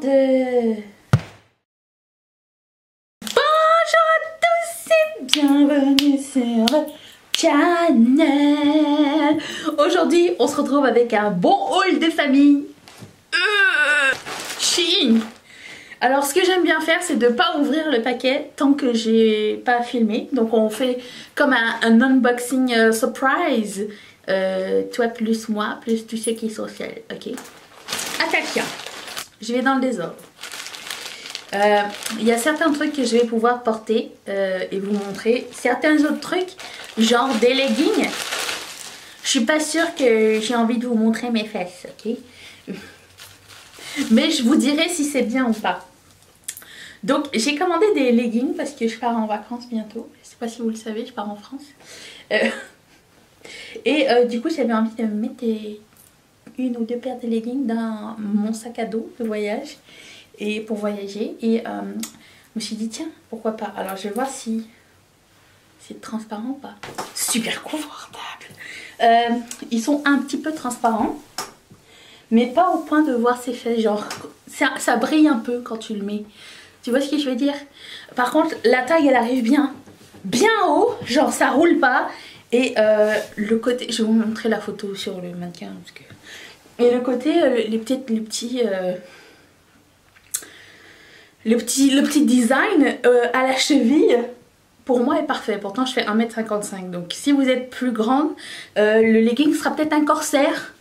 merde! Bonjour à tous et bienvenue sur le channel. Aujourd'hui, on se retrouve avec un bon haul de famille. Chine. Alors, ce que j'aime bien faire, c'est de ne pas ouvrir le paquet tant que j'ai pas filmé. Donc, on fait comme un unboxing surprise. Toi plus moi, plus tous ceux qui sont seuls, ok? Attention, je vais dans le désordre. Il y a certains trucs que je vais pouvoir porter et vous montrer. Certains autres trucs, genre des leggings, je suis pas sûre que j'ai envie de vous montrer mes fesses, ok? Mais je vous dirai si c'est bien ou pas. Donc j'ai commandé des leggings parce que je pars en vacances bientôt. Je sais pas si vous le savez, je pars en France. Du coup j'avais envie de mettre une ou deux paires de leggings dans mon sac à dos de voyage et pour voyager. Et je me suis dit tiens, pourquoi pas. Alors je vais voir si c'est transparent ou pas. Super confortable. Ils sont un petit peu transparents, mais pas au point de voir ses fesses. Genre ça brille un peu quand tu le mets. Tu vois ce que je veux dire? Par contre la taille elle arrive bien haut, genre ça roule pas. Et le côté, je vais vous montrer la photo sur le mannequin parce que... Et le côté, le petit design à la cheville, pour moi est parfait. Pourtant je fais 1m55, donc si vous êtes plus grande, le legging sera peut-être un corsaire.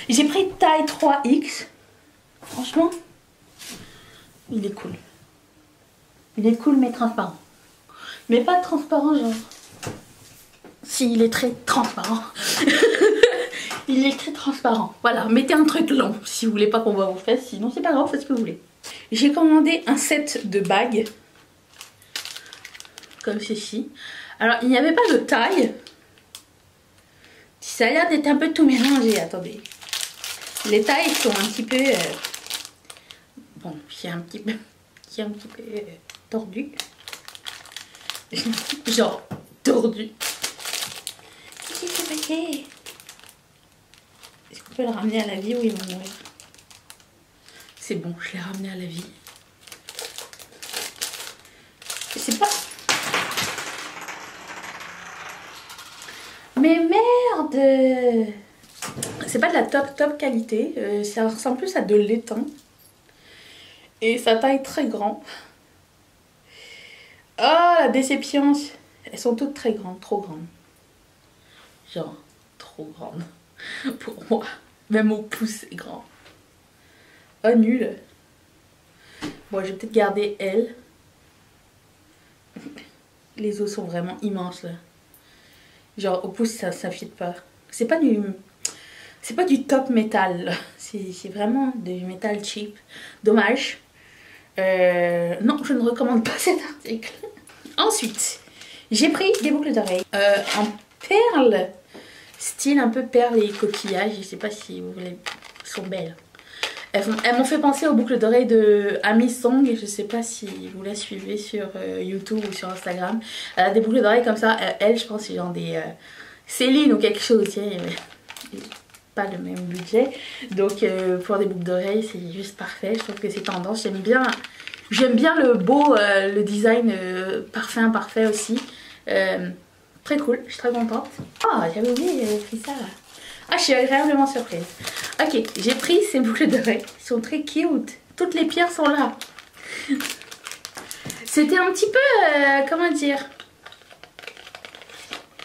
J'ai pris taille 3X. Franchement, il est cool. Il est cool mais transparent. Mais pas transparent genre... Si, il est très transparent. Il est très transparent. Voilà, mettez un truc long si vous voulez pas qu'on voit vos fesses. Sinon, c'est pas grave, faites ce que vous voulez. J'ai commandé un set de bagues. Comme ceci. Alors, il n'y avait pas de taille. Ça a l'air d'être un peu tout mélangé. Attendez. Les tailles sont un petit peu... Bon, c'est un petit peu tordu. Genre, tordu. Est-ce qu'on peut le ramener à la vie ou il va mourir? C'est bon, je l'ai ramené à la vie. C'est pas... Mais merde! C'est pas de la top qualité. Ça ressemble plus à de l'étain. Et sa taille très grand. Oh la déception! Elles sont toutes très grandes, trop grandes. Genre, trop grande. Pour moi. Même au pouce, c'est grand. Oh, nul. Bon, je vais peut-être garder elle. Les os sont vraiment immenses, là. Genre, au pouce, ça fit pas. C'est pas du top métal. C'est vraiment du métal cheap. Dommage. Non, je ne recommande pas cet article. Ensuite, j'ai pris des boucles d'oreilles en perles. Style un peu perles et coquillages, je sais pas si vous voulez, elles sont belles. Elles m'ont fait penser aux boucles d'oreilles de Amy Song, je sais pas si vous la suivez sur YouTube ou sur Instagram. Elle a des boucles d'oreilles comme ça, elle je pense c'est genre des Céline ou quelque chose, tu sais, pas le même budget. Donc pour des boucles d'oreilles c'est juste parfait, je trouve que c'est tendance, j'aime bien le beau, le design parfait aussi. Très cool, je suis très contente. Ah, j'avais oublié, j'avais pris ça. Ah, je suis agréablement surprise. Ok, j'ai pris ces boucles d'oreilles. Ils sont très cute. Toutes les pierres sont là. C'était un petit peu, comment dire,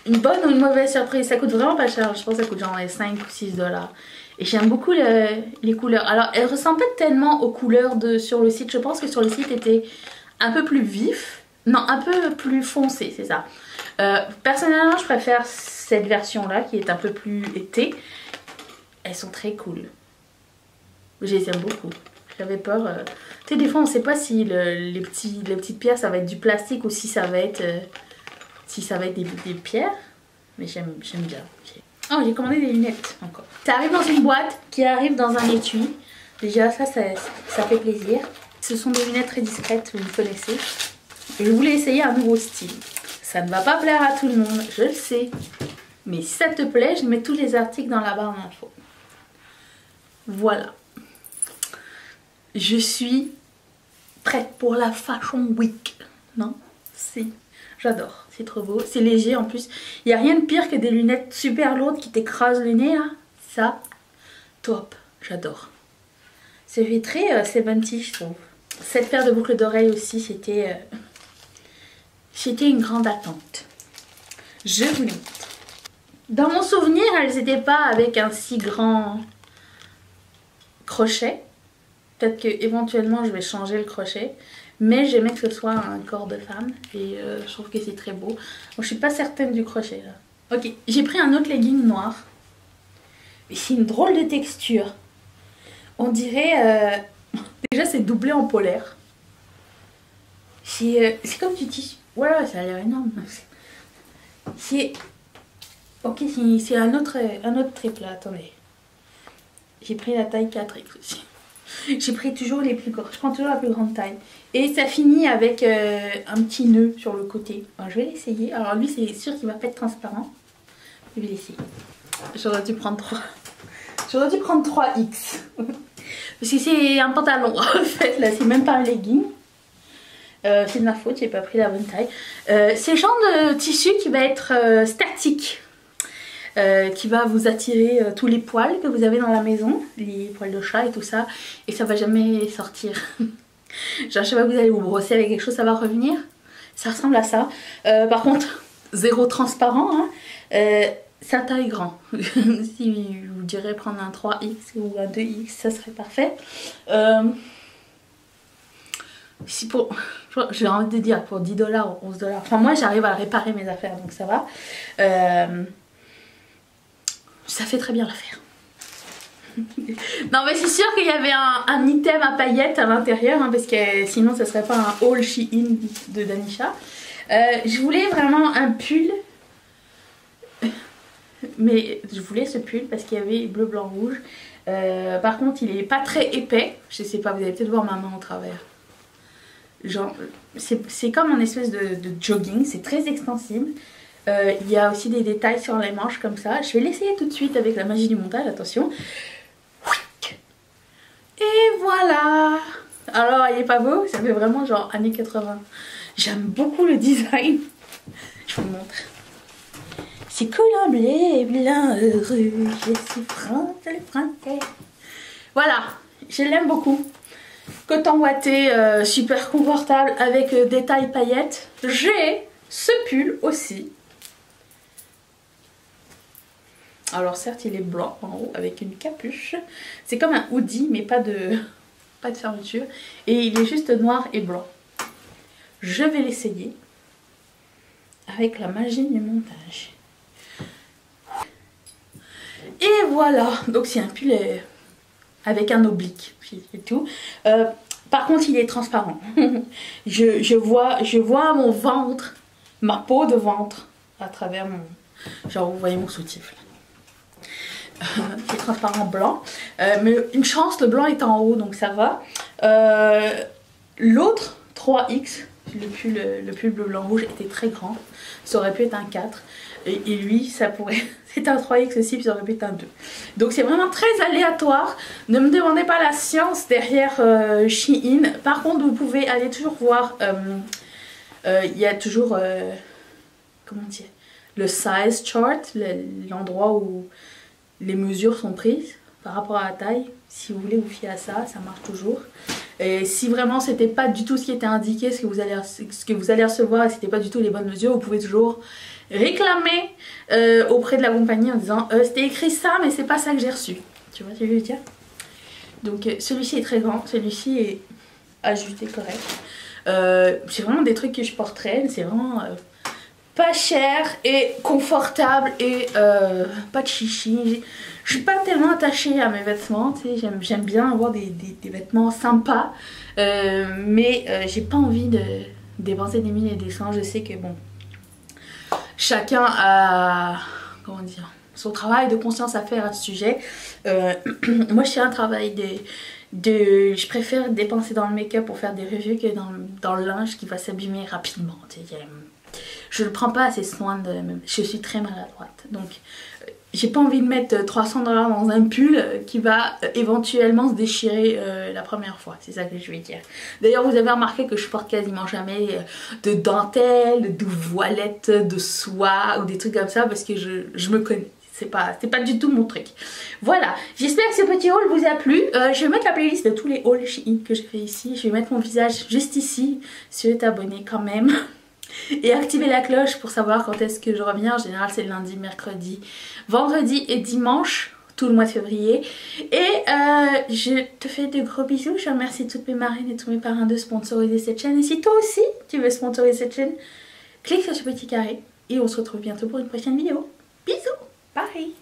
une bonne ou une mauvaise surprise. Ça coûte vraiment pas cher. Je pense que ça coûte genre 5 ou 6 $. Et j'aime beaucoup les couleurs. Alors, elles ressemblent pas tellement aux couleurs sur le site. Je pense que sur le site, était un peu plus vif. Non, un peu plus foncé, c'est ça. Personnellement je préfère cette version là qui est un peu plus été. Elles sont très cool. Je les aime beaucoup. J'avais peur. Tu sais des fois on sait pas si les petites pierres ça va être du plastique ou si ça va être des pierres. Mais j'aime bien. Oh, j'ai commandé des lunettes encore. Ça arrive dans une boîte qui arrive dans un étui. Déjà ça fait plaisir. Ce sont des lunettes très discrètes, vous me connaissez. Je voulais essayer un nouveau style. Ça ne va pas plaire à tout le monde, je le sais. Mais si ça te plaît, je mets tous les articles dans la barre d'infos. Voilà. je suis prête pour la Fashion Week. Non? Si. J'adore. C'est trop beau. C'est léger en plus. Il n'y a rien de pire que des lunettes super lourdes qui t'écrasent le nez là. Ça, top. J'adore. Ça fait très 70 je trouve. Cette paire de boucles d'oreilles aussi, c'était une grande attente. Je vous les montre. Dans mon souvenir, elles n'étaient pas avec un si grand crochet. Peut-être que éventuellement je vais changer le crochet. Mais j'aimais que ce soit un corps de femme. Et je trouve que c'est très beau. Bon, je suis pas certaine du crochet là. Ok, j'ai pris un autre legging noir. Mais c'est une drôle de texture. On dirait... déjà c'est doublé en polaire. C'est comme du tissu. Voilà, ça a l'air énorme. C'est... Ok, c'est un autre trip là, attendez. J'ai pris la taille 4X aussi. J'ai pris toujours les plus grands. Je prends toujours la plus grande taille. Et ça finit avec un petit nœud sur le côté. Alors, je vais l'essayer. Alors lui, c'est sûr qu'il va pas être transparent. Je vais l'essayer. J'aurais dû prendre 3. J'aurais dû prendre 3X. Parce que c'est un pantalon en fait. Là, c'est même pas un legging. C'est de ma faute, j'ai pas pris la bonne taille. C'est le genre de tissu qui va être statique. Qui va vous attirer tous les poils que vous avez dans la maison, les poils de chat et tout ça, et ça va jamais sortir. Genre, je sais pas, vous allez vous brosser avec quelque chose, ça va revenir. Ça ressemble à ça. Par contre, zéro transparent, hein. Ça taille grand. Si vous direz prendre un 3X ou un 2X, ça serait parfait. Si pour, j'ai envie de dire pour 10 $, 11 $. Enfin, moi j'arrive à réparer mes affaires, donc ça va. Ça fait très bien l'affaire. Non mais c'est sûr qu'il y avait un item à paillettes à l'intérieur, hein, parce que sinon ça serait pas un haul Shein de Danisha. Je voulais vraiment un pull. Mais je voulais ce pull parce qu'il y avait bleu, blanc, rouge. Par contre il est pas très épais. Je sais pas, vous allez peut-être voir ma main au travers. Genre c'est comme un espèce de jogging, c'est très extensible. Il y a aussi des détails sur les manches comme ça. Je vais l'essayer tout de suite avec la magie du montage, attention. Et voilà. Alors il est pas beau, ça fait vraiment genre années 80. J'aime beaucoup le design. Je vous montre. C'est couleur blé, blanc, heureux. Je suis français. Voilà, je l'aime beaucoup. Coton ouaté, super confortable avec des tailles paillettes. J'ai ce pull aussi. Alors certes il est blanc en haut avec une capuche. C'est comme un hoodie mais pas de fermeture. Et il est juste noir et blanc. Je vais l'essayer avec la magie du montage. Et voilà. Donc c'est un pull avec un oblique et tout. Par contre il est transparent. je vois mon ventre, ma peau de ventre à travers mon... Genre vous voyez mon soutif là. C'est transparent blanc, mais une chance, le blanc est en haut donc ça va. L'autre 3X, le pull bleu blanc rouge était très grand, ça aurait pu être un 4 et lui ça pourrait, c'est un 3X aussi puis ça aurait pu être un 2. Donc c'est vraiment très aléatoire, ne me demandez pas la science derrière Shein. Par contre vous pouvez aller toujours voir, il y a toujours, comment dire, le size chart, l'endroit où les mesures sont prises par rapport à la taille. Si vous voulez vous fier à ça, ça marche toujours. Et si vraiment c'était pas du tout ce qui était indiqué, ce que vous allez recevoir et c'était pas du tout les bonnes mesures, vous pouvez toujours réclamer auprès de la compagnie en disant c'était écrit ça mais c'est pas ça que j'ai reçu. Tu vois ce que je veux dire? Donc celui-ci est très grand, celui-ci est ajusté correct. C'est vraiment des trucs que je porterais, c'est vraiment... pas cher et confortable et pas de chichi. Je suis pas tellement attachée à mes vêtements, tu sais, j'aime bien avoir des vêtements sympas, mais j'ai pas envie de dépenser des mille et des cents. Je sais que bon, chacun a, comment dire, son travail de conscience à faire à ce sujet. Moi je fais un travail je préfère dépenser dans le make-up pour faire des reviews que dans le linge qui va s'abîmer rapidement, tu sais. Je ne prends pas assez soin de... Je suis très maladroite. Donc, j'ai pas envie de mettre 300 $ dans un pull qui va éventuellement se déchirer la première fois, c'est ça que je vais dire. D'ailleurs vous avez remarqué que je porte quasiment jamais de dentelle, de voilette, de soie ou des trucs comme ça parce que je me connais. C'est pas du tout mon truc. Voilà, j'espère que ce petit haul vous a plu. Je vais mettre la playlist de tous les hauls Shein que j'ai fait ici. Je vais mettre mon visage juste ici, si vous êtes abonné quand même. Et activer la cloche pour savoir quand est-ce que je reviens. En général c'est lundi, mercredi, vendredi et dimanche, tout le mois de février. Et je te fais de gros bisous. Je remercie toutes mes marraines et tous mes parrains de sponsoriser cette chaîne. Et si toi aussi tu veux sponsoriser cette chaîne, clique sur ce petit carré. Et on se retrouve bientôt pour une prochaine vidéo. Bisous. Bye.